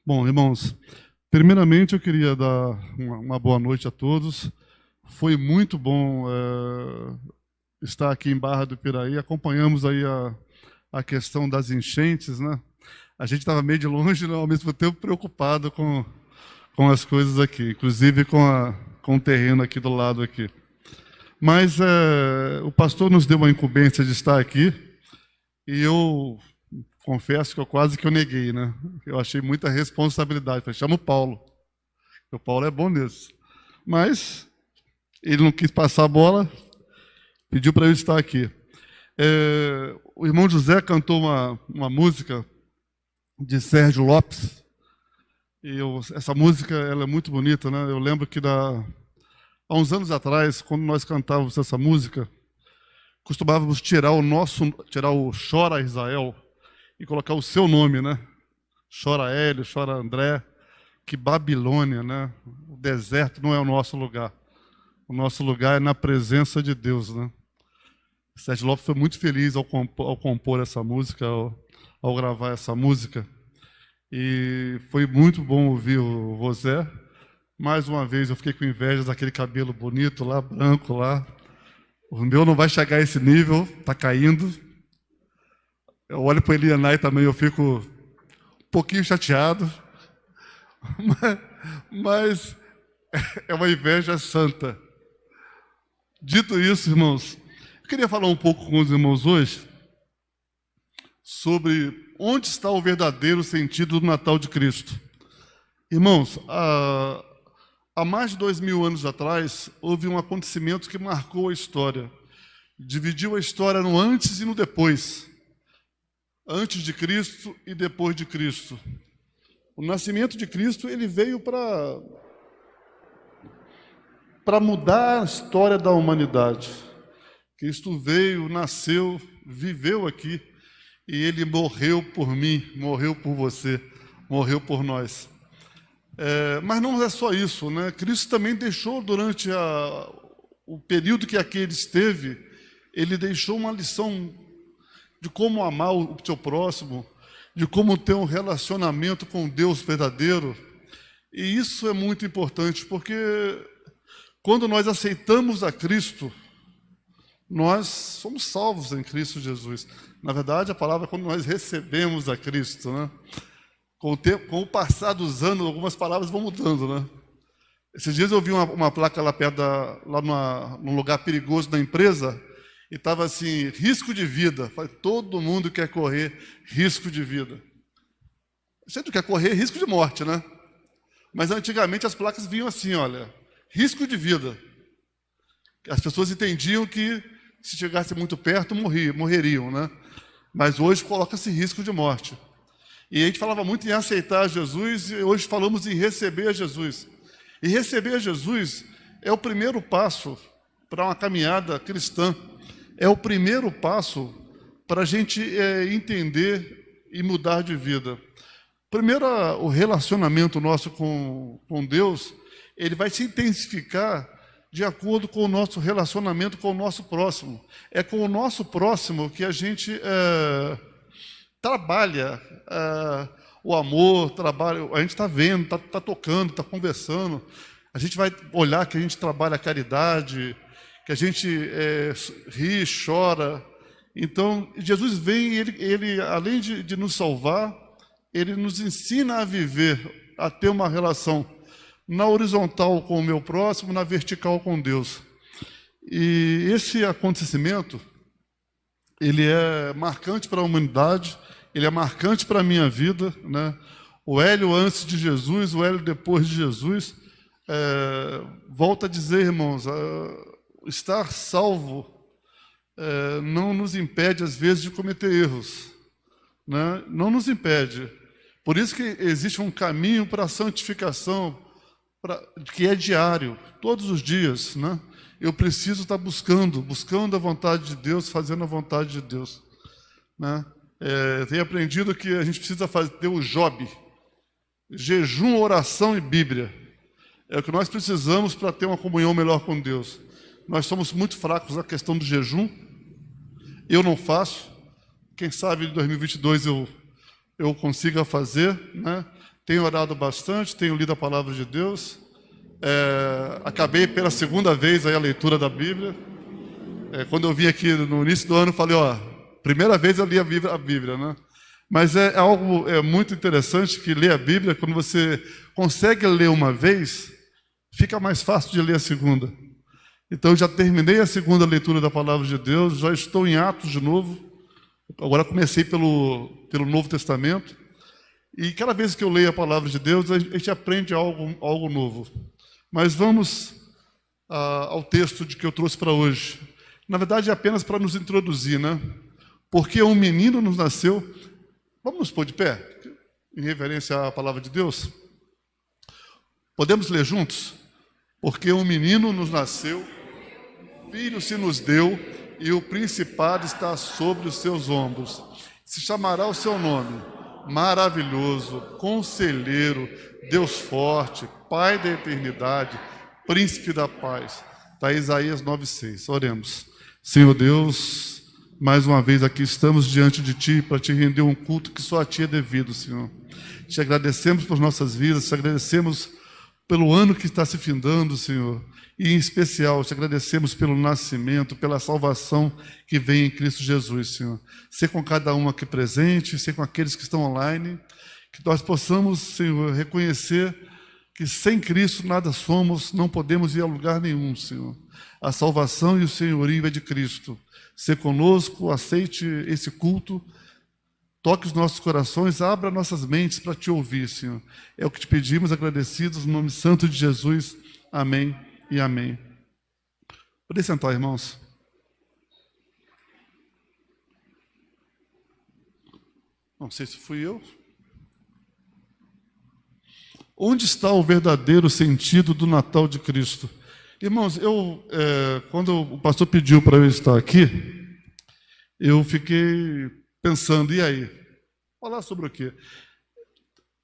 Bom, irmãos, primeiramente eu queria dar uma boa noite a todos. Foi muito bom estar aqui em Barra do Piraí. Acompanhamos aí a questão das enchentes, né? A gente estava meio de longe, né, ao mesmo tempo preocupado com as coisas aqui, inclusive com o terreno aqui do lado aqui. Mas o pastor nos deu uma incumbência de estar aqui e eu confesso que eu quase que eu neguei, né? Eu achei muita responsabilidade. Falei, chama o Paulo. O Paulo é bom nisso. Mas ele não quis passar a bola, pediu para eu estar aqui. O irmão José cantou uma música de Sérgio Lopes. E essa música ela é muito bonita, né? Eu lembro que há uns anos atrás, quando nós cantávamos essa música, costumávamos tirar o Chora Israel e colocar o seu nome, né? Chora Hélio, chora André. Que Babilônia, né? O deserto não é o nosso lugar. O nosso lugar é na presença de Deus, né? Sérgio Lopes foi muito feliz ao compor essa música, ao gravar essa música. E foi muito bom ouvir o José. Mais uma vez eu fiquei com inveja daquele cabelo bonito lá, branco lá. O meu não vai chegar a esse nível, está caindo. Eu olho para o Elianai também, eu fico um pouquinho chateado. Mas é uma inveja santa. Dito isso, irmãos, eu queria falar um pouco com os irmãos hoje sobre onde está o verdadeiro sentido do Natal de Cristo. Irmãos, há mais de 2000 anos atrás, houve um acontecimento que marcou a história. Dividiu a história no antes e no depois. Antes de Cristo e depois de Cristo. O nascimento de Cristo, ele veio para mudar a história da humanidade. Cristo veio, nasceu, viveu aqui, e ele morreu por mim, morreu por você, morreu por nós. Mas não é só isso, né? Cristo também deixou, durante o período que aqui ele esteve, ele deixou uma lição de como amar o seu próximo, de como ter um relacionamento com Deus verdadeiro. E isso é muito importante, porque quando nós aceitamos a Cristo, nós somos salvos em Cristo Jesus. Na verdade, a palavra é quando nós recebemos a Cristo, né? Com o passar dos anos, algumas palavras vão mudando, né? Esses dias eu vi uma placa lá perto, num lugar perigoso da empresa, e estava assim, risco de vida. Falei, todo mundo quer correr risco de vida. A gente quer correr risco de morte, né? Mas antigamente as placas vinham assim, olha, risco de vida. As pessoas entendiam que se chegasse muito perto, morreriam, né? Mas hoje coloca-se risco de morte. E a gente falava muito em aceitar Jesus, e hoje falamos em receber a Jesus. E receber a Jesus é o primeiro passo para uma caminhada cristã. É o primeiro passo para a gente entender e mudar de vida. Primeiro, o relacionamento nosso com Deus, ele vai se intensificar de acordo com o nosso relacionamento com o nosso próximo. É com o nosso próximo que a gente trabalha o amor, a gente está vendo, está tocando, está conversando. A gente vai olhar que a gente trabalha a caridade, que a gente ri, chora. Então, Jesus vem e ele além de nos salvar, ele nos ensina a viver, a ter uma relação na horizontal com o meu próximo, na vertical com Deus. E esse acontecimento, ele é marcante para a humanidade, ele é marcante para a minha vida, né? O Hélio antes de Jesus, o Hélio depois de Jesus. Volto a dizer, irmãos, estar salvo não nos impede, às vezes, de cometer erros, né? Não nos impede. Por isso que existe um caminho para a santificação, que é diário, todos os dias, né? Eu preciso estar buscando a vontade de Deus, fazendo a vontade de Deus, né? Tenho aprendido que a gente precisa fazer o job, jejum, oração e Bíblia. É o que nós precisamos para ter uma comunhão melhor com Deus. Nós somos muito fracos na questão do jejum. Eu não faço. Quem sabe em 2022 eu consiga fazer, né? Tenho orado bastante, tenho lido a palavra de Deus. Acabei pela segunda vez aí a leitura da Bíblia. Quando eu vim aqui no início do ano, falei, primeira vez eu li a Bíblia, né? Mas é algo muito interessante que ler a Bíblia, quando você consegue ler uma vez, fica mais fácil de ler a segunda. Então, eu já terminei a segunda leitura da palavra de Deus, já estou em Atos de novo. Agora comecei pelo Novo Testamento. E cada vez que eu leio a palavra de Deus, a gente aprende algo novo. Mas vamos ao texto que eu trouxe para hoje. Na verdade, é apenas para nos introduzir, né? Porque um menino nos nasceu. Vamos nos pôr de pé, em reverência à palavra de Deus? Podemos ler juntos? Porque um menino nos nasceu, filho se nos deu, e o principado está sobre os seus ombros. Se chamará o seu nome, Maravilhoso, Conselheiro, Deus Forte, Pai da Eternidade, Príncipe da Paz. Está Isaías 9,6. Oremos. Senhor Deus, mais uma vez aqui estamos diante de Ti para Te render um culto que só a Ti é devido, Senhor. Te agradecemos por nossas vidas, te agradecemos pelo ano que está se findando, Senhor. E em especial, te agradecemos pelo nascimento, pela salvação que vem em Cristo Jesus, Senhor. Ser com cada um aqui presente, ser com aqueles que estão online, que nós possamos, Senhor, reconhecer que sem Cristo nada somos, não podemos ir a lugar nenhum, Senhor. A salvação e o senhorio é de Cristo. Ser conosco, aceite esse culto, toque os nossos corações, abra nossas mentes para Te ouvir, Senhor. É o que Te pedimos, agradecidos, no nome santo de Jesus. Amém e amém. Podem sentar, irmãos. Não sei se fui eu. Onde está o verdadeiro sentido do Natal de Cristo? Irmãos, quando o pastor pediu para eu estar aqui, eu fiquei pensando, e aí? Falar sobre o quê?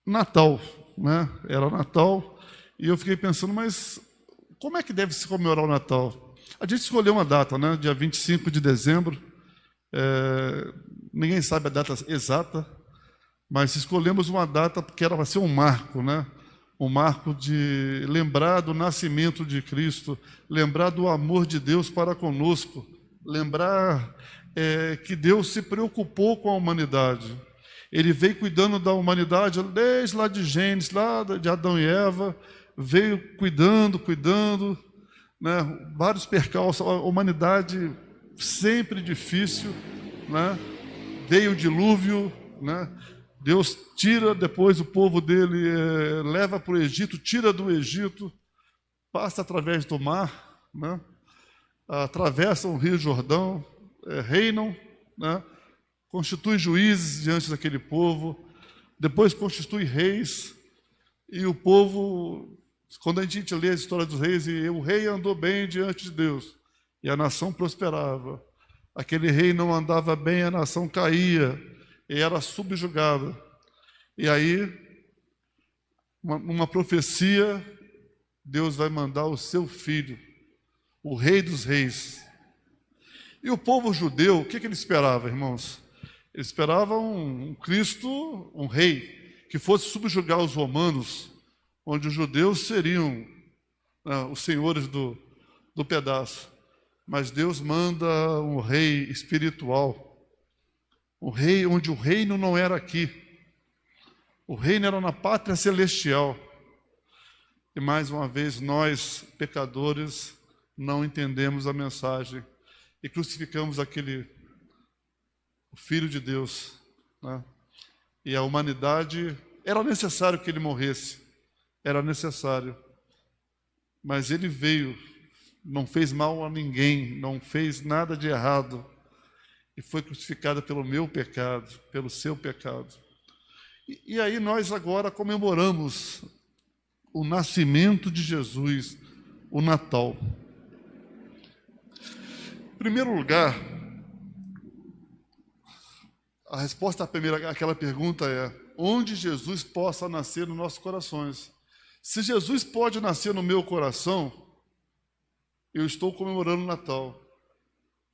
Natal, né? Era Natal, e eu fiquei pensando, mas como é que deve se comemorar o Natal? A gente escolheu uma data, né? Dia 25 de dezembro, ninguém sabe a data exata, mas escolhemos uma data que era para ser um marco, né? Um marco de lembrar do nascimento de Cristo, lembrar do amor de Deus para conosco, lembrar que Deus se preocupou com a humanidade. Ele veio cuidando da humanidade desde lá de Gênesis, lá de Adão e Eva, veio cuidando, né? Vários percalços, a humanidade sempre difícil, né? Veio o dilúvio, né? Deus tira depois o povo dele, leva para o Egito, tira do Egito, passa através do mar, né? Atravessam o Rio Jordão, reinam, né? Constitui juízes diante daquele povo, depois constitui reis, e o povo, quando a gente lê a história dos reis, e o rei andou bem diante de Deus, e a nação prosperava. Aquele rei não andava bem, a nação caía, e era subjugada. E aí, uma profecia, Deus vai mandar o seu filho, o rei dos reis. E o povo judeu, o que ele esperava, irmãos? Ele esperava um Cristo, um rei, que fosse subjugar os romanos, onde os judeus seriam os senhores do pedaço. Mas Deus manda um rei espiritual, um rei onde o reino não era aqui, o reino era na pátria celestial. E mais uma vez nós, pecadores, não entendemos a mensagem e crucificamos o Filho de Deus, né? E a humanidade, era necessário que ele morresse, era necessário, mas ele veio, não fez mal a ninguém, não fez nada de errado, e foi crucificado pelo meu pecado, pelo seu pecado. E aí nós agora comemoramos o nascimento de Jesus, o Natal. Em primeiro lugar, a resposta àquela pergunta é: onde Jesus possa nascer nos nossos corações? Se Jesus pode nascer no meu coração, eu estou comemorando o Natal,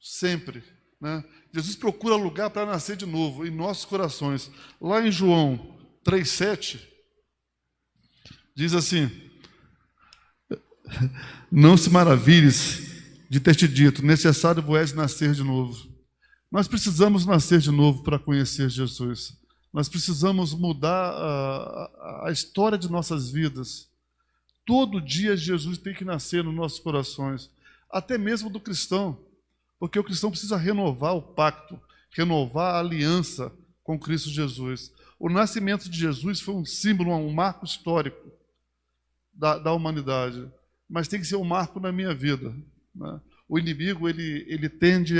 sempre, né? Jesus procura lugar para nascer de novo em nossos corações. Lá em João 3,7, Diz assim: não se maravilhes de ter te dito, necessário vos é nascer de novo. Nós precisamos nascer de novo para conhecer Jesus. Nós precisamos mudar a história de nossas vidas. Todo dia Jesus tem que nascer nos nossos corações, até mesmo do cristão, porque o cristão precisa renovar o pacto, renovar a aliança com Cristo Jesus. O nascimento de Jesus foi um símbolo, um marco histórico da humanidade, mas tem que ser um marco na minha vida, né? O inimigo, ele tende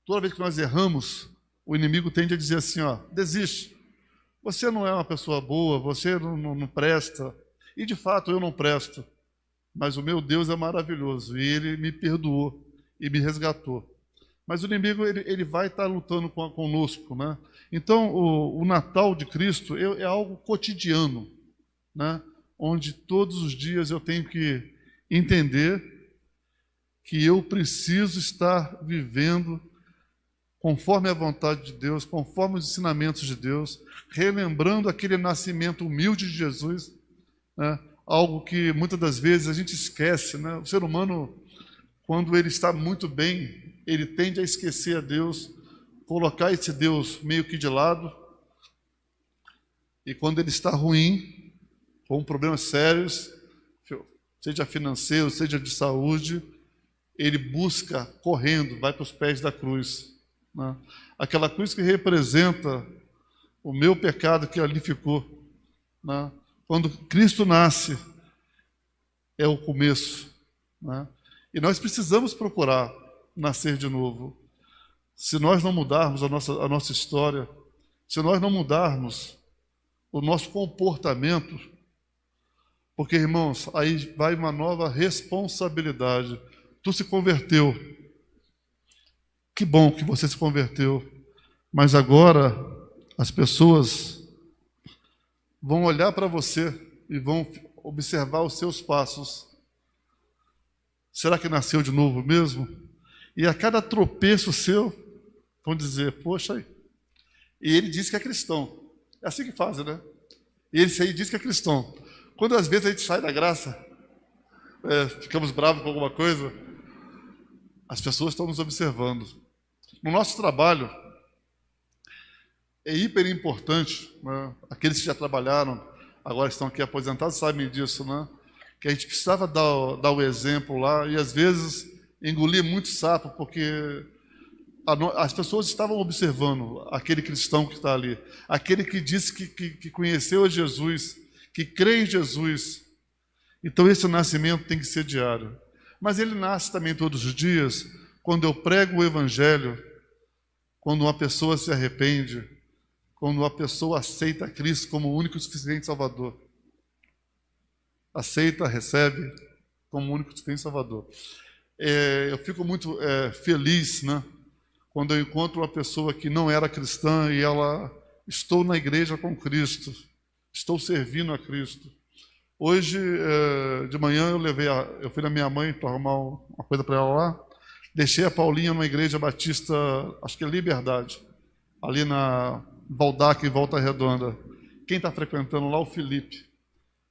toda vez que nós erramos, o inimigo tende a dizer assim, ó, desiste, você não é uma pessoa boa, você não presta, e de fato eu não presto, mas o meu Deus é maravilhoso, e Ele me perdoou e me resgatou. Mas o inimigo, ele vai estar lutando conosco, né? Então, o Natal de Cristo é algo cotidiano, né? Onde todos os dias eu tenho que entender que eu preciso estar vivendo conforme a vontade de Deus, conforme os ensinamentos de Deus, relembrando aquele nascimento humilde de Jesus, né? Algo que muitas das vezes a gente esquece, né? O ser humano, quando ele está muito bem, ele tende a esquecer a Deus, colocar esse Deus meio que de lado, e quando ele está ruim, com problemas sérios, seja financeiro, seja de saúde, ele busca correndo, vai para os pés da cruz, né? Aquela cruz que representa o meu pecado que ali ficou, né? Quando Cristo nasce, é o começo, né? E nós precisamos procurar nascer de novo. Se nós não mudarmos a nossa história, se nós não mudarmos o nosso comportamento, porque, irmãos, aí vai uma nova responsabilidade. Tu se converteu. Que bom que você se converteu. Mas agora as pessoas vão olhar para você e vão observar os seus passos. Será que nasceu de novo mesmo? E a cada tropeço seu, vão dizer, poxa, aí. E ele diz que é cristão. É assim que fazem, né? E ele aí diz que é cristão. Quando às vezes a gente sai da graça, ficamos bravos com alguma coisa, as pessoas estão nos observando. No nosso trabalho, é hiper importante, né? Aqueles que já trabalharam, agora estão aqui aposentados, sabem disso, né? Que a gente precisava dar o exemplo lá, e às vezes engolir muito sapo, porque as pessoas estavam observando aquele cristão que está ali, aquele que disse que conheceu a Jesus, que crê em Jesus. Então esse nascimento tem que ser diário. Mas ele nasce também todos os dias, quando eu prego o Evangelho, quando uma pessoa se arrepende, quando uma pessoa aceita Cristo como o único e suficiente Salvador. Aceita, recebe como o único e suficiente Salvador. Eu fico muito feliz, né, quando eu encontro uma pessoa que não era cristã e ela, estou na igreja com Cristo, estou servindo a Cristo. Hoje, de manhã, eu fui na minha mãe para arrumar uma coisa para ela lá, deixei a Paulinha numa igreja batista, acho que é Liberdade, ali na Valdac, em Volta Redonda. Quem está frequentando lá? O Felipe.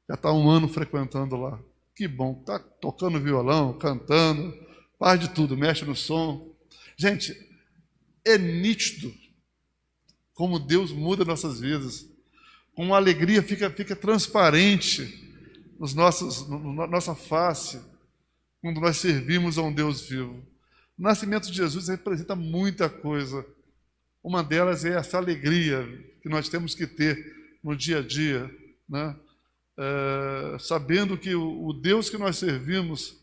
Já está 1 ano frequentando lá. Que bom, está tocando violão, cantando, faz de tudo, mexe no som. Gente, é nítido como Deus muda nossas vidas. Com uma alegria fica transparente na nossa face, quando nós servimos a um Deus vivo. O nascimento de Jesus representa muita coisa. Uma delas é essa alegria que nós temos que ter no dia a dia, né? Sabendo que o Deus que nós servimos,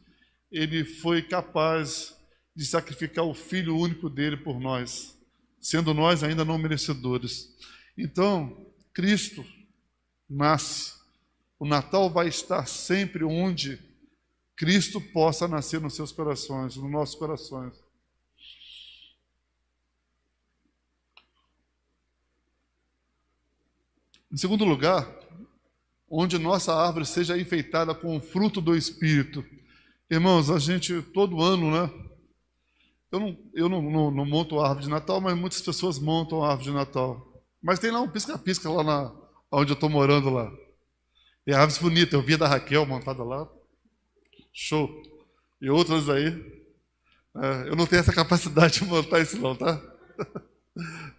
Ele foi capaz de sacrificar o Filho único dele por nós, sendo nós ainda não merecedores. Então, Cristo nasce. O Natal vai estar sempre onde Cristo possa nascer nos seus corações, nos nossos corações. Em segundo lugar, onde nossa árvore seja enfeitada com o fruto do Espírito. Irmãos, a gente, todo ano, né? Eu não monto a árvore de Natal, mas muitas pessoas montam a árvore de Natal. Mas tem lá um pisca-pisca lá onde eu estou morando lá. E aves bonitas, eu vi a da Raquel montada lá, show. E outras aí, eu não tenho essa capacidade de montar isso não, tá?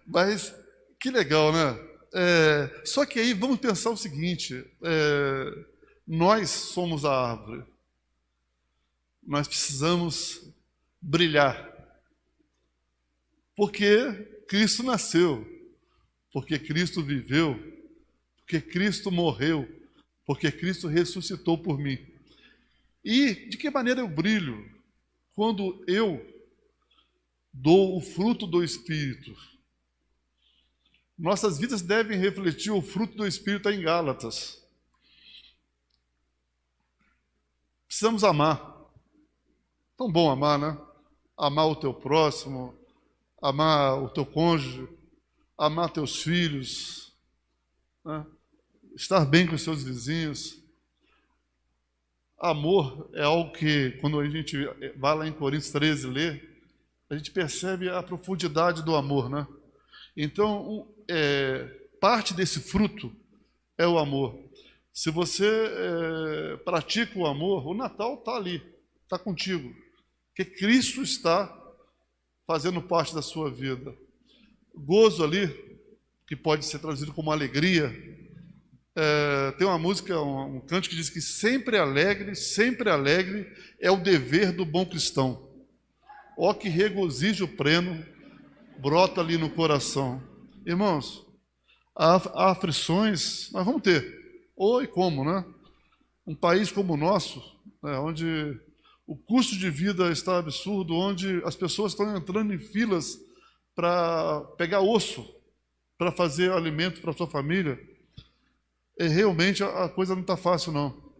Mas que legal, né? Só que aí vamos pensar o seguinte, nós somos a árvore, nós precisamos brilhar, porque Cristo nasceu, porque Cristo viveu, porque Cristo morreu, porque Cristo ressuscitou por mim. E de que maneira eu brilho? Quando eu dou o fruto do Espírito. Nossas vidas devem refletir o fruto do Espírito em Gálatas. Precisamos amar. Tão bom amar, né? Amar o teu próximo, amar o teu cônjuge, amar teus filhos, né? Estar bem com os seus vizinhos. Amor é algo que, quando a gente vai lá em Coríntios 13 ler, a gente percebe a profundidade do amor, né? Então, parte desse fruto é o amor. Se você pratica o amor, o Natal está ali, está contigo. Porque Cristo está fazendo parte da sua vida. Gozo ali, que pode ser traduzido como alegria. Tem uma música, um canto que diz que sempre alegre é o dever do bom cristão. Ó que regozijo pleno brota ali no coração. Irmãos, aflições nós vamos ter. Ou e como, né? Um país como o nosso, né, onde o custo de vida está absurdo, onde as pessoas estão entrando em filas para pegar osso, para fazer alimento para a sua família. Realmente a coisa não está fácil, não.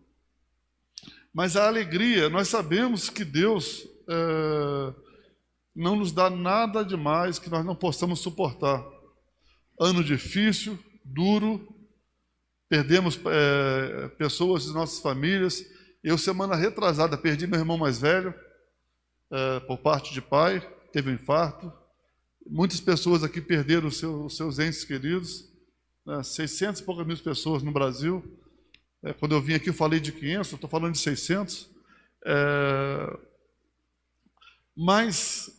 Mas a alegria, nós sabemos que Deus não nos dá nada demais que nós não possamos suportar. Ano difícil, duro, perdemos pessoas de nossas famílias. Eu, semana retrasada, perdi meu irmão mais velho, por parte de pai, teve um infarto. Muitas pessoas aqui perderam os seus entes queridos, 600 e poucas mil pessoas no Brasil. Quando eu vim aqui eu falei de 500, eu estou falando de 600. Mas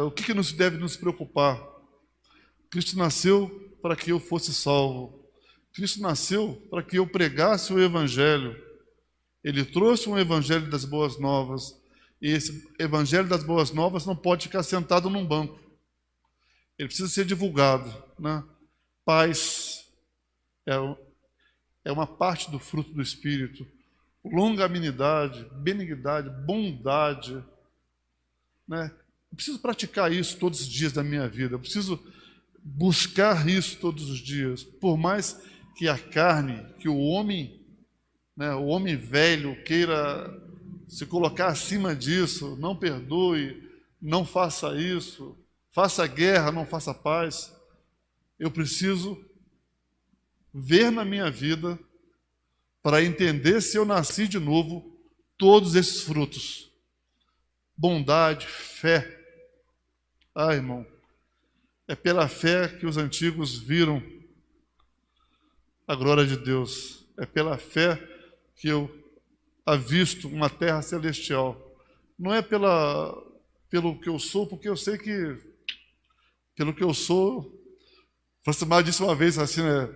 o que nos deve nos preocupar? Cristo nasceu para que eu fosse salvo. Cristo nasceu para que eu pregasse o Evangelho. Ele trouxe um Evangelho das Boas Novas. E esse Evangelho das Boas Novas não pode ficar sentado num banco. Ele precisa ser divulgado, né? Paz é uma parte do fruto do Espírito. Longanimidade, benignidade, bondade, né? Eu preciso praticar isso todos os dias da minha vida. Eu preciso buscar isso todos os dias. Por mais que a carne, que o homem, né, o homem velho queira se colocar acima disso, não perdoe, não faça isso, faça guerra, não faça paz. Eu preciso ver na minha vida para entender se eu nasci de novo todos esses frutos. Bondade, fé. Irmão, é pela fé que os antigos viram a glória de Deus. É pela fé que eu avisto uma terra celestial. Não é pelo que eu sou, porque eu sei que pelo que eu sou. Francisco disse uma vez assim, né?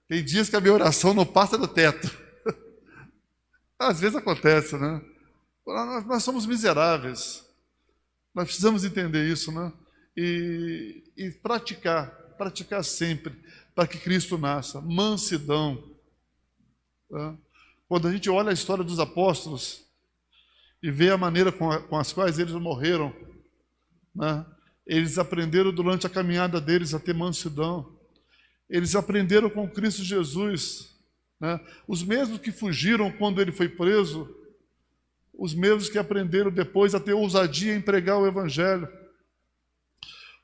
Tem dias que a minha oração não passa do teto. Às vezes acontece, né? Nós somos miseráveis. Nós precisamos entender isso, né? E praticar sempre, para que Cristo nasça. Mansidão. Tá? Quando a gente olha a história dos apóstolos e vê a maneira com as quais eles morreram, né? Eles aprenderam durante a caminhada deles a ter mansidão. Eles aprenderam com Cristo Jesus, né? Os mesmos que fugiram quando ele foi preso, os mesmos que aprenderam depois a ter ousadia em pregar o Evangelho.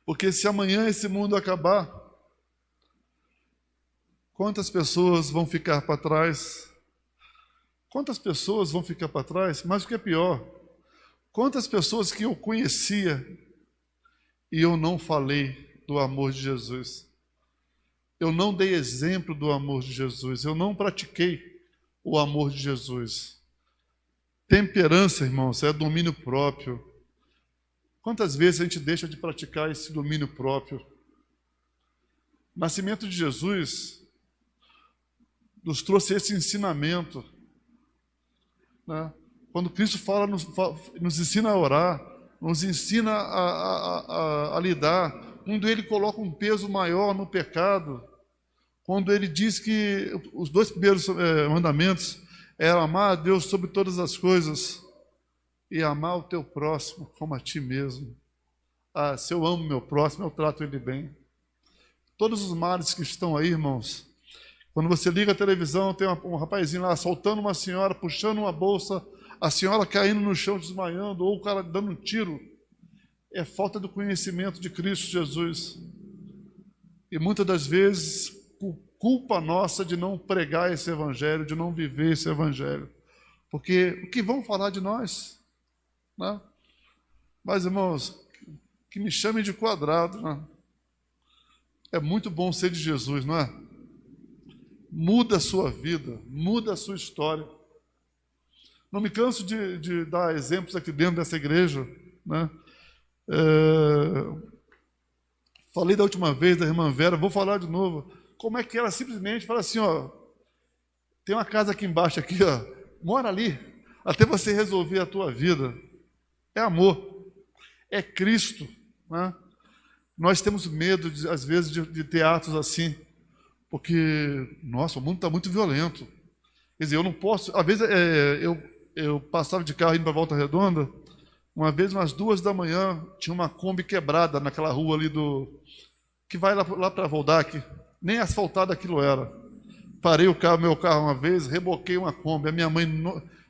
Porque se amanhã esse mundo acabar, quantas pessoas vão ficar para trás? Quantas pessoas vão ficar para trás? Mas o que é pior, quantas pessoas que eu conhecia e eu não falei do amor de Jesus? Eu não dei exemplo do amor de Jesus, eu não pratiquei o amor de Jesus. Temperança, irmãos, é domínio próprio. Quantas vezes a gente deixa de praticar esse domínio próprio? O nascimento de Jesus nos trouxe esse ensinamento, né? Quando Cristo fala, nos ensina a orar, nos ensina a lidar, quando Ele coloca um peso maior no pecado, quando Ele diz que os 2 primeiros mandamentos eram amar a Deus sobre todas as coisas e amar o teu próximo como a ti mesmo. Ah, se eu amo meu próximo, eu trato ele bem. Todos os males que estão aí, irmãos, quando você liga a televisão, tem um rapazinho lá soltando uma senhora, puxando uma bolsa, a senhora caindo no chão, desmaiando, ou o cara dando um tiro. É falta do conhecimento de Cristo Jesus. E muitas das vezes, culpa nossa de não pregar esse evangelho, de não viver esse evangelho. Porque o que vão falar de nós? Né? Mas, irmãos, que me chamem de quadrado, né? É muito bom ser de Jesus, não é? Muda a sua vida, muda a sua história. Não me canso de dar exemplos aqui dentro dessa igreja, né? Falei da última vez da irmã Vera, vou falar de novo. Como é que ela simplesmente fala assim, ó, tem uma casa aqui embaixo, aqui, ó, mora ali, até você resolver a tua vida. É amor, é Cristo, né? Nós temos medo, às vezes, de ter atos assim, porque, nossa, o mundo está muito violento. Quer dizer, eu não posso... Às vezes, eu passava de carro indo para Volta Redonda, uma vez, umas 2 da manhã, tinha uma Kombi quebrada naquela rua ali que vai lá para Voldac. Nem asfaltado aquilo era. Parei meu carro uma vez, reboquei uma Kombi. A minha mãe,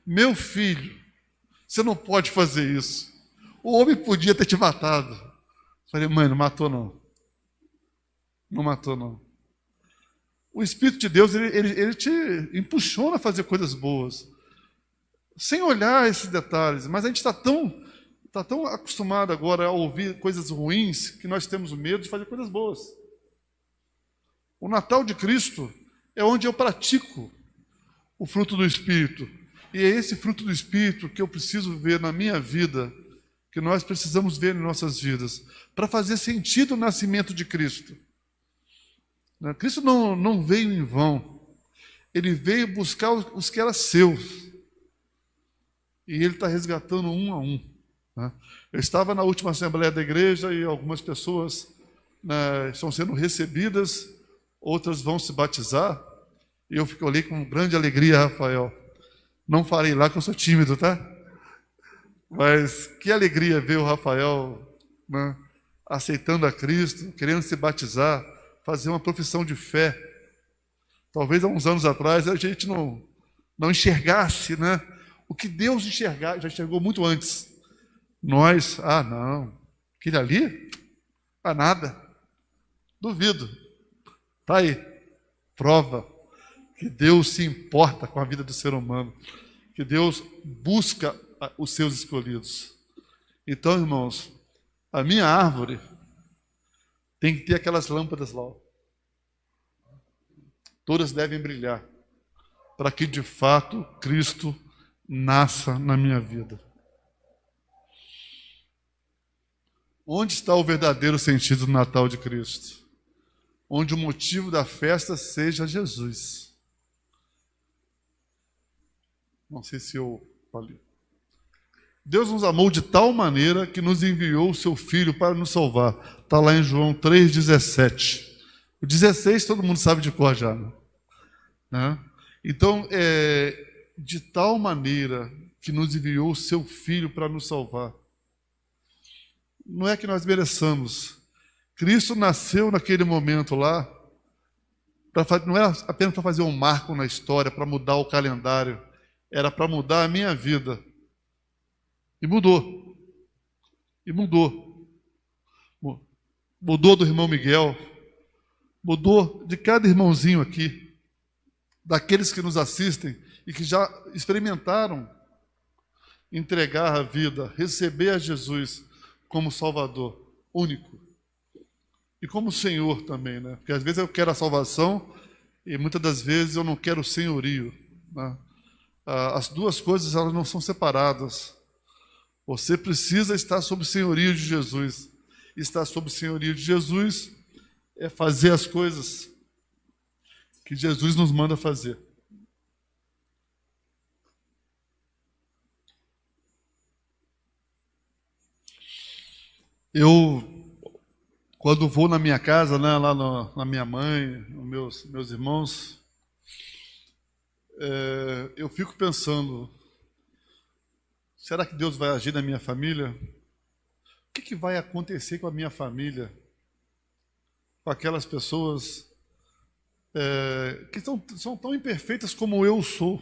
meu filho, você não pode fazer isso. O homem podia ter te matado. Falei, mãe, não matou não. Não matou não. O Espírito de Deus, ele te impulsiona a fazer coisas boas, sem olhar esses detalhes. Mas a gente está tão acostumado agora a ouvir coisas ruins que nós temos medo de fazer coisas boas. O Natal de Cristo é onde eu pratico o fruto do Espírito. E é esse fruto do Espírito que eu preciso ver na minha vida, que nós precisamos ver em nossas vidas, para fazer sentido o nascimento de Cristo. Cristo não veio em vão. Ele veio buscar os que eram seus. E Ele está resgatando um a um. Né? Eu estava na última assembleia da igreja e algumas pessoas, né, estão sendo recebidas, outras vão se batizar. E eu olhei com grande alegria, Rafael. Não farei lá que eu sou tímido, tá? Mas que alegria ver o Rafael, né, aceitando a Cristo, querendo se batizar, fazer uma profissão de fé. Talvez há uns anos atrás a gente não enxergasse, né, o que Deus já enxergou muito antes. Nós, não, aquele ali, nada, duvido. Está aí, prova que Deus se importa com a vida do ser humano, que Deus busca os seus escolhidos. Então, irmãos, a minha árvore tem que ter aquelas lâmpadas lá. Todas devem brilhar, para que de fato Cristo nasça na minha vida. Onde está o verdadeiro sentido do Natal de Cristo? Onde o motivo da festa seja Jesus. Não sei se eu falei. Deus nos amou de tal maneira que nos enviou o seu Filho para nos salvar. Está lá em João 3,17. O 16 todo mundo sabe de cor já. Né? Então, de tal maneira que nos enviou o seu Filho para nos salvar. Não é que nós mereçamos. Cristo nasceu naquele momento lá, não era apenas para fazer um marco na história, para mudar o calendário, era para mudar a minha vida. E mudou. E mudou. Mudou do irmão Miguel, mudou de cada irmãozinho aqui, daqueles que nos assistem e que já experimentaram entregar a vida, receber a Jesus como Salvador único. E como Senhor também, né? Porque às vezes eu quero a salvação e muitas das vezes eu não quero o senhorio. né? As duas coisas, elas não são separadas. Você precisa estar sob o senhorio de Jesus. Estar sob o senhorio de Jesus é fazer as coisas que Jesus nos manda fazer. Eu, quando vou na minha casa, né, lá na minha mãe, nos meus irmãos, eu fico pensando, será que Deus vai agir na minha família? O que vai acontecer com a minha família? Com aquelas pessoas que são tão imperfeitas como eu sou.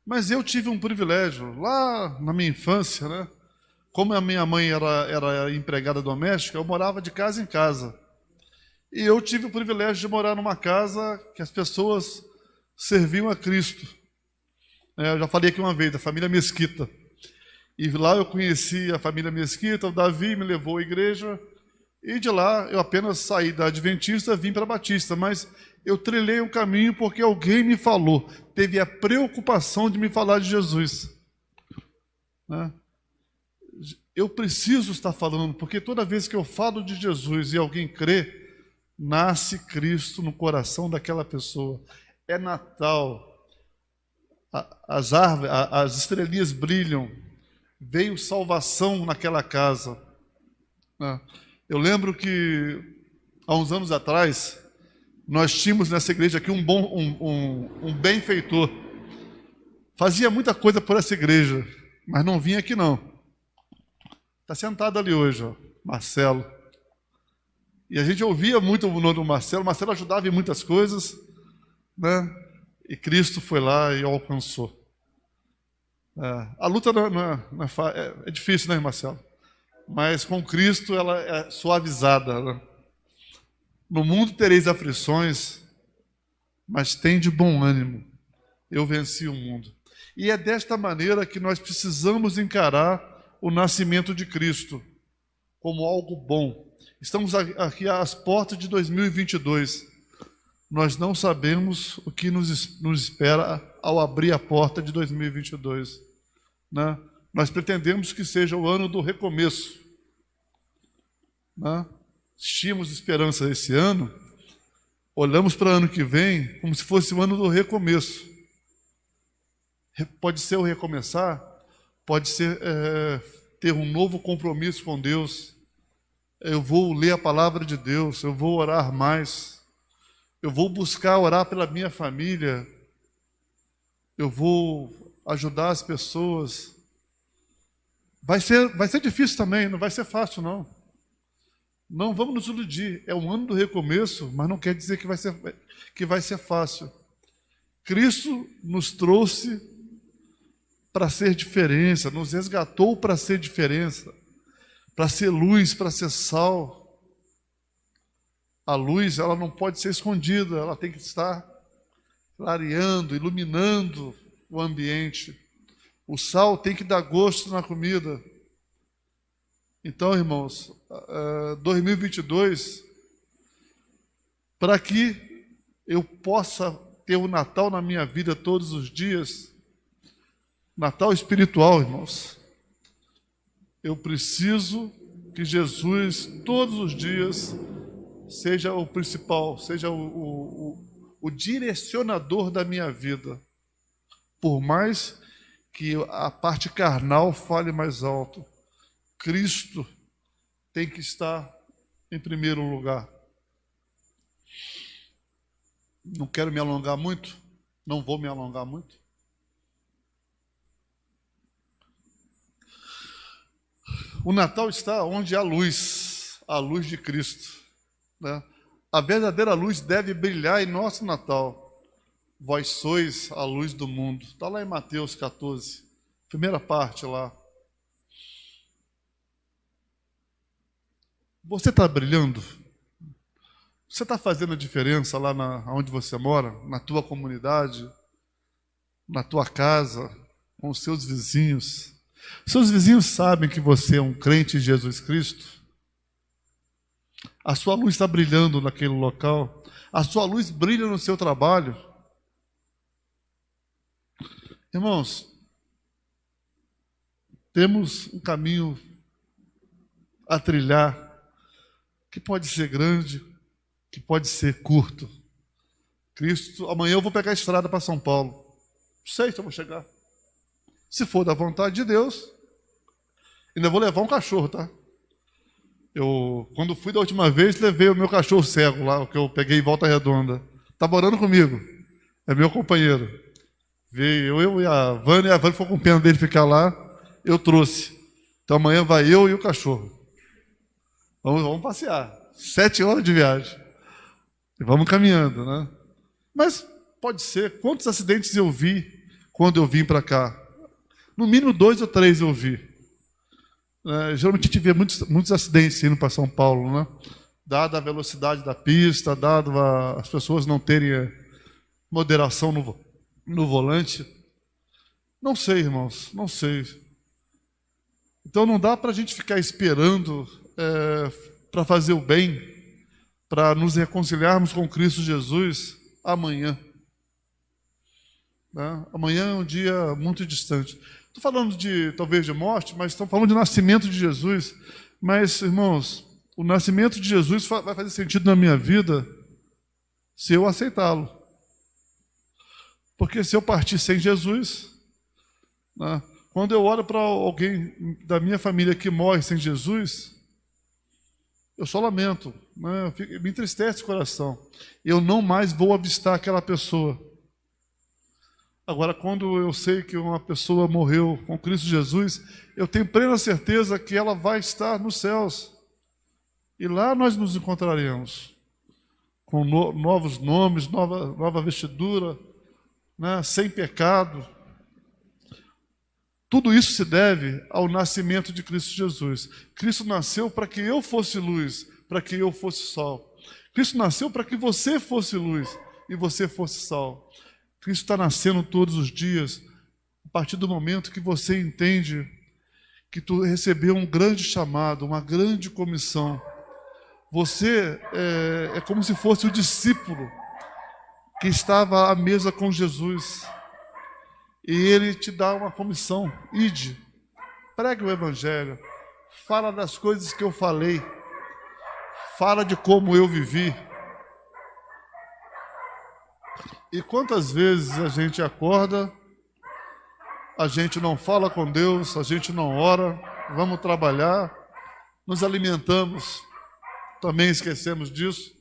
Mas eu tive um privilégio, lá na minha infância, né? Como a minha mãe era empregada doméstica, eu morava de casa em casa. E eu tive o privilégio de morar numa casa que as pessoas serviam a Cristo. Eu já falei aqui uma vez, da família Mesquita. E lá eu conheci a família Mesquita, o Davi me levou à igreja, e de lá eu apenas saí da Adventista e vim para a Batista, mas eu trilhei um caminho porque alguém me falou, teve a preocupação de me falar de Jesus. Né? Eu preciso estar falando, porque toda vez que eu falo de Jesus e alguém crê, nasce Cristo no coração daquela pessoa. É Natal, as árvores, as estrelinhas brilham, veio salvação naquela casa. Eu lembro que há uns anos atrás nós tínhamos nessa igreja aqui um benfeitor. Fazia muita coisa por essa igreja, mas não vinha aqui não. Está sentado ali hoje, ó, Marcelo. E a gente ouvia muito o nome do Marcelo. O Marcelo ajudava em muitas coisas, né? E Cristo foi lá e o alcançou. A luta é difícil, né, Marcelo? Mas com Cristo ela é suavizada. Né? No mundo tereis aflições, mas tende bom ânimo. Eu venci o mundo. E é desta maneira que nós precisamos encarar o nascimento de Cristo como algo bom. Estamos aqui às portas de 2022. Nós não sabemos o que nos espera ao abrir a porta de 2022. Né? Nós pretendemos que seja o ano do recomeço. Né? Tínhamos esperança esse ano, olhamos para o ano que vem como se fosse o ano do recomeço. Pode ser o recomeçar, pode ser ter um novo compromisso com Deus. Eu vou ler a palavra de Deus, eu vou orar mais, eu vou buscar orar pela minha família, eu vou ajudar as pessoas. Vai ser difícil também, não vai ser fácil não. Não vamos nos iludir, é um ano do recomeço, mas não quer dizer que vai ser fácil. Cristo nos trouxe para ser diferença, nos resgatou para ser diferença, para ser luz, para ser sal. A luz, ela não pode ser escondida, ela tem que estar clareando, iluminando o ambiente. O sal tem que dar gosto na comida. Então, irmãos, 2022, para que eu possa ter o Natal na minha vida todos os dias, Natal espiritual, irmãos, eu preciso que Jesus, todos os dias, seja o principal, seja o direcionador da minha vida. Por mais que a parte carnal fale mais alto, Cristo tem que estar em primeiro lugar. Não quero me alongar muito, não vou me alongar muito. O Natal está onde há luz, a luz de Cristo. Né? A verdadeira luz deve brilhar em nosso Natal. Vós sois a luz do mundo. Está lá em Mateus 14, primeira parte lá. Você está brilhando? Você está fazendo a diferença lá onde você mora, na tua comunidade, na tua casa, com os seus vizinhos? Seus vizinhos sabem que você é um crente em Jesus Cristo? A sua luz está brilhando naquele local? A sua luz brilha no seu trabalho? Irmãos, temos um caminho a trilhar que pode ser grande, que pode ser curto. Cristo, amanhã eu vou pegar a estrada para São Paulo. Não sei se eu vou chegar. Se for da vontade de Deus, ainda vou levar um cachorro, tá? Eu, quando fui da última vez, levei o meu cachorro cego lá, o que eu peguei em Volta Redonda. Está morando comigo. É meu companheiro. Veio eu e a Vânia ficou com pena dele ficar lá. Eu trouxe. Então amanhã vai eu e o cachorro. Vamos passear. 7 horas de viagem. E vamos caminhando, né? Mas pode ser. Quantos acidentes eu vi quando eu vim para cá? No mínimo 2 ou 3 eu vi. Geralmente a gente vê muitos acidentes indo para São Paulo, né? Dada a velocidade da pista, dado as pessoas não terem moderação no volante. Não sei, irmãos, não sei. Então não dá para a gente ficar esperando para fazer o bem, para nos reconciliarmos com Cristo Jesus amanhã. Né? Amanhã é um dia muito distante. Estou falando talvez de morte, mas estamos falando de nascimento de Jesus. Mas, irmãos, o nascimento de Jesus vai fazer sentido na minha vida se eu aceitá-lo. Porque se eu partir sem Jesus, né, quando eu olho para alguém da minha família que morre sem Jesus, eu só lamento, né, me entristece o coração. Eu não mais vou avistar aquela pessoa. Agora, quando eu sei que uma pessoa morreu com Cristo Jesus, eu tenho plena certeza que ela vai estar nos céus. E lá nós nos encontraremos, com novos nomes, nova vestidura, né, sem pecado. Tudo isso se deve ao nascimento de Cristo Jesus. Cristo nasceu para que eu fosse luz, para que eu fosse sol. Cristo nasceu para que você fosse luz e você fosse sol. Cristo está nascendo todos os dias, a partir do momento que você entende que tu recebeu um grande chamado, uma grande comissão. Você é como se fosse o discípulo que estava à mesa com Jesus. E ele te dá uma comissão. Ide, pregue o evangelho, fala das coisas que eu falei, fala de como eu vivi. E quantas vezes a gente acorda, a gente não fala com Deus, a gente não ora, vamos trabalhar, nos alimentamos, também esquecemos disso.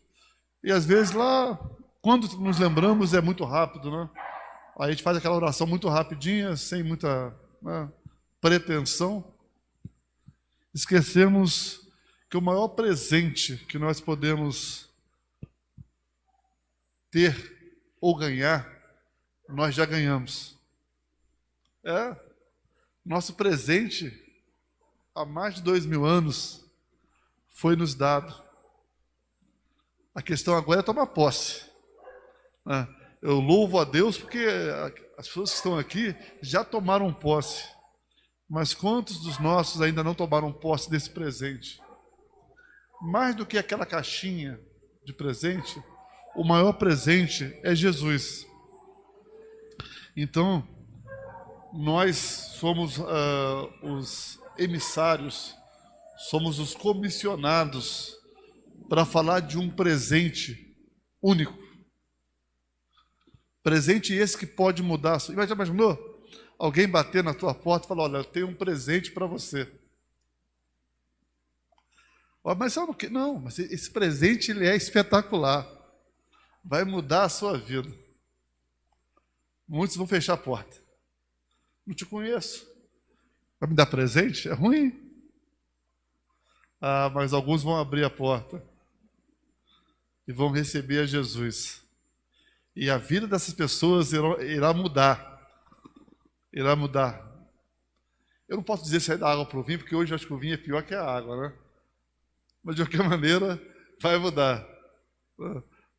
E às vezes lá, quando nos lembramos, é muito rápido, né? Aí a gente faz aquela oração muito rapidinha, sem muita, né, pretensão. Esquecemos que o maior presente que nós podemos ter ou ganhar, nós já ganhamos. Nosso presente, há mais de 2000 anos, foi nos dado. A questão agora é tomar posse. Eu louvo a Deus porque as pessoas que estão aqui já tomaram posse. Mas quantos dos nossos ainda não tomaram posse desse presente? Mais do que aquela caixinha de presente, o maior presente é Jesus. Então, nós somos os emissários, somos os comissionados para falar de um presente único. Presente esse que pode mudar. Já imaginou? Alguém bater na tua porta e falar, olha, eu tenho um presente para você. Mas sabe o que? Não, mas esse presente ele é espetacular. Vai mudar a sua vida. Muitos vão fechar a porta. Não te conheço. Vai me dar presente? É ruim. Mas alguns vão abrir a porta e vão receber a Jesus. E a vida dessas pessoas irá mudar. Irá mudar. Eu não posso dizer sair da água para o vinho, porque hoje eu acho que o vinho é pior que a água, né? Mas de qualquer maneira, vai mudar.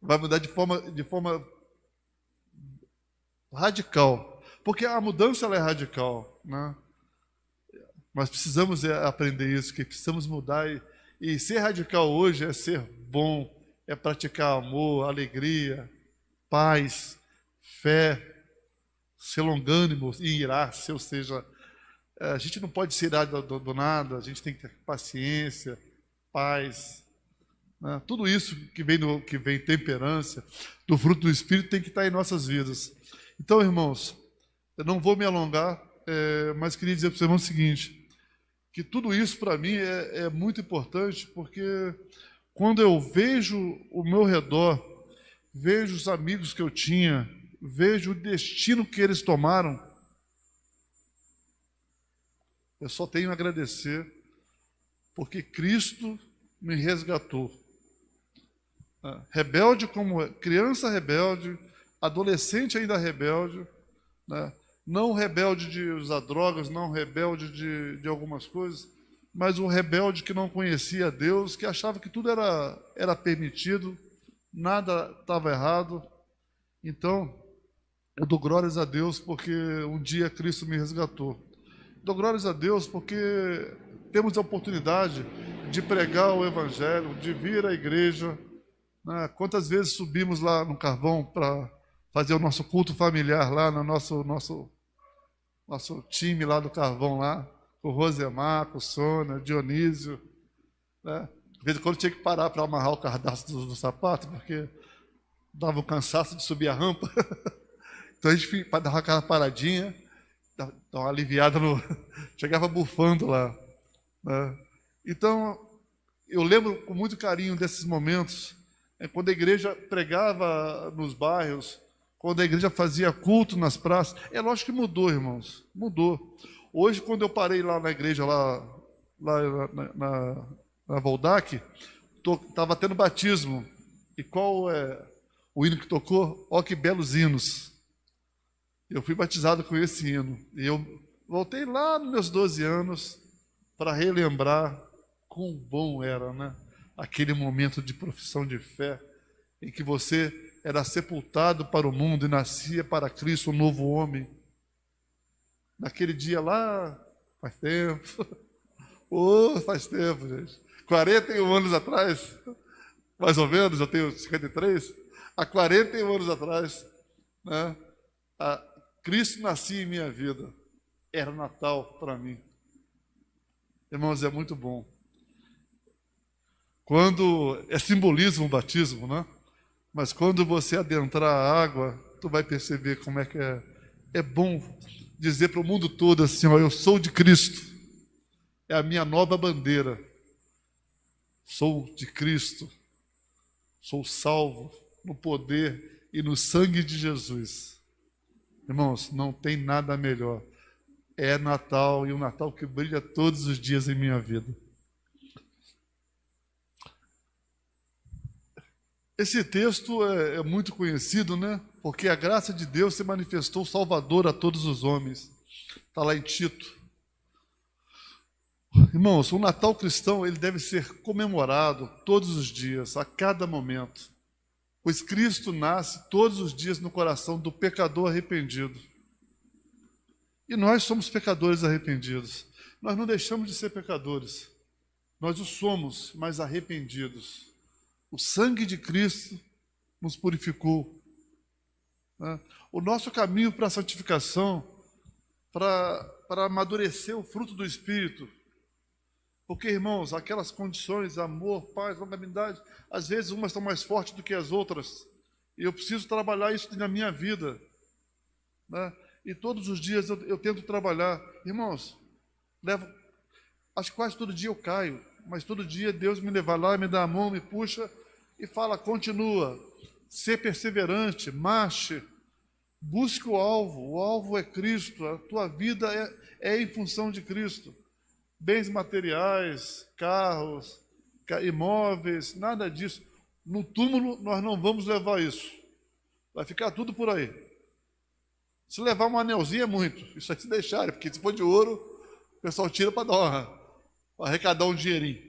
Vai mudar de forma radical. Porque a mudança ela é radical, né? Mas precisamos aprender isso, que precisamos mudar. E ser radical hoje é ser bom, é praticar amor, alegria, paz, fé, ser longânimo e irar-se, ou seja, a gente não pode ser irado do nada, a gente tem que ter paciência, paz, né? Tudo isso que vem temperança, do fruto do Espírito, tem que estar em nossas vidas. Então, irmãos, eu não vou me alongar, mas queria dizer para os irmãos o seguinte, que tudo isso para mim é muito importante, porque quando eu vejo o meu redor, vejo os amigos que eu tinha, vejo o destino que eles tomaram, eu só tenho a agradecer, porque Cristo me resgatou. Rebelde como criança rebelde, adolescente ainda rebelde, né? Não rebelde de usar drogas, não rebelde de algumas coisas, mas um rebelde que não conhecia Deus, que achava que tudo era permitido, nada estava errado. Então, eu dou glórias a Deus porque um dia Cristo me resgatou. Dou glórias a Deus porque temos a oportunidade de pregar o Evangelho, de vir à igreja, né? Quantas vezes subimos lá no Carvão para fazer o nosso culto familiar lá no nosso time lá do Carvão lá, com o Rosemar, com o Sônia, Dionísio, né? De vez em quando tinha que parar para amarrar o cardaço do sapato, porque dava um cansaço de subir a rampa. Então a gente, para dar aquela paradinha, dar uma aliviada no... Chegava bufando lá, né? Então, eu lembro com muito carinho desses momentos, quando a igreja pregava nos bairros, quando a igreja fazia culto nas praças. É lógico que mudou, irmãos, mudou. Hoje, quando eu parei lá na igreja, lá na Voldac, estava tendo batismo. E qual é o hino que tocou? Ó, que belos hinos. Eu fui batizado com esse hino. E eu voltei lá nos meus 12 anos para relembrar quão bom era, né? Aquele momento de profissão de fé, em que você era sepultado para o mundo e nascia para Cristo, um novo homem. Naquele dia lá, faz tempo. Oh, faz tempo, gente. 41 anos atrás, mais ou menos, eu tenho 53. Há 41 anos atrás, né? Cristo nascia em minha vida. Era Natal para mim. Irmãos, é muito bom. Quando simbolismo o batismo, né? Mas quando você adentrar a água, tu vai perceber como é que é. É bom dizer para o mundo todo assim, ó, eu sou de Cristo. É a minha nova bandeira. Sou de Cristo. Sou salvo no poder e no sangue de Jesus. Irmãos, não tem nada melhor. É Natal, e o Natal que brilha todos os dias em minha vida. Esse texto é muito conhecido, né? Porque a graça de Deus se manifestou salvador a todos os homens. Está lá em Tito. Irmãos, o Natal cristão ele deve ser comemorado todos os dias, a cada momento. Pois Cristo nasce todos os dias no coração do pecador arrependido. E nós somos pecadores arrependidos. Nós não deixamos de ser pecadores. Nós o somos, mas arrependidos. O sangue de Cristo nos purificou. O nosso caminho para a santificação, para amadurecer o fruto do Espírito. Porque, irmãos, aquelas condições, amor, paz, longanimidade, às vezes umas estão mais fortes do que as outras. E eu preciso trabalhar isso na minha vida, né? E todos os dias eu tento trabalhar. Irmãos, acho que quase todo dia eu caio, mas todo dia Deus me leva lá, me dá a mão, me puxa e fala, continua, ser perseverante, marche, busque o alvo é Cristo, a tua vida é em função de Cristo. Bens materiais, carros, imóveis, nada disso. No túmulo nós não vamos levar isso. Vai ficar tudo por aí. Se levar um anelzinho é muito. Isso é se deixarem, porque se for de ouro, o pessoal tira para arrecadar um dinheirinho.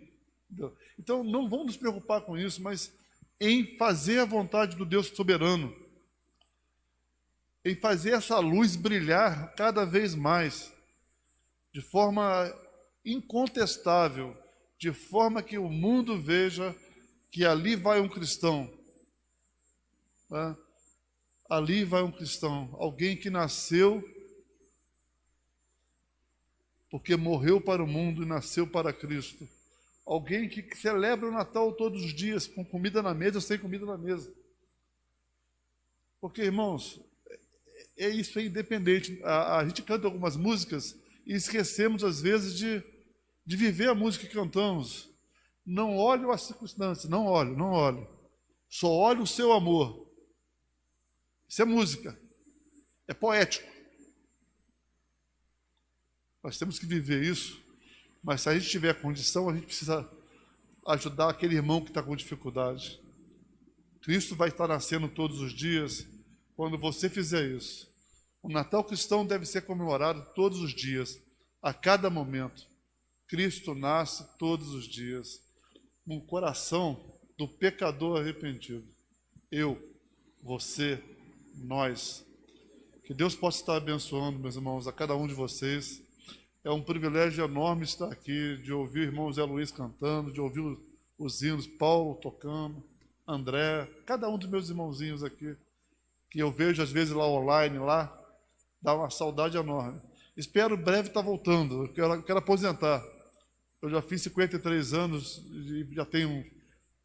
Entendeu? Então não vamos nos preocupar com isso, mas em fazer a vontade do Deus soberano. Em fazer essa luz brilhar cada vez mais. De forma incontestável, de forma que o mundo veja que ali vai um cristão. Né? Ali vai um cristão, alguém que nasceu porque morreu para o mundo e nasceu para Cristo. Alguém que celebra o Natal todos os dias, com comida na mesa ou sem comida na mesa. Porque, irmãos, é isso, é independente. A gente canta algumas músicas e esquecemos, às vezes, de viver a música que cantamos. Não olho as circunstâncias, não olho. Só olho o seu amor. Isso é música, é poético. Nós temos que viver isso, mas se a gente tiver condição, a gente precisa ajudar aquele irmão que está com dificuldade. Cristo vai estar nascendo todos os dias quando você fizer isso. O Natal cristão deve ser comemorado todos os dias, a cada momento. Cristo nasce todos os dias, no coração do pecador arrependido. Eu, você, nós. Que Deus possa estar abençoando, meus irmãos, a cada um de vocês. É um privilégio enorme estar aqui, de ouvir o irmão Zé Luiz cantando, de ouvir os hinos, Paulo tocando, André, cada um dos meus irmãozinhos aqui, que eu vejo às vezes lá online, lá, dá uma saudade enorme. Espero breve estar voltando, eu quero aposentar. Eu já fiz 53 anos e já tenho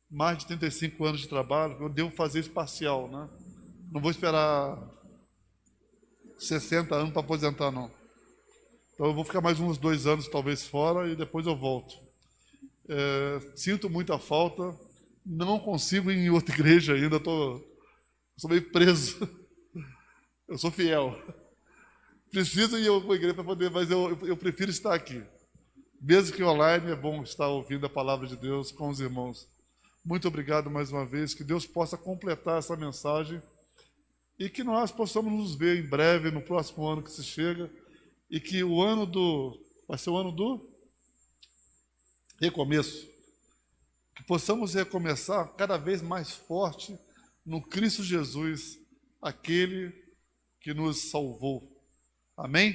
mais de 35 anos de trabalho, eu devo fazer isso parcial, né? Não vou esperar 60 anos para aposentar, não. Então eu vou ficar mais uns 2 anos talvez fora e depois eu volto. Sinto muita falta, não consigo ir em outra igreja ainda, sou meio preso. Eu sou fiel. Preciso ir a outra igreja para poder, mas eu prefiro estar aqui. Mesmo que online, é bom estar ouvindo a palavra de Deus com os irmãos. Muito obrigado mais uma vez, que Deus possa completar essa mensagem e que nós possamos nos ver em breve, no próximo ano que se chega, e que o ano vai ser o ano do recomeço, que possamos recomeçar cada vez mais forte no Cristo Jesus, aquele que nos salvou. Amém?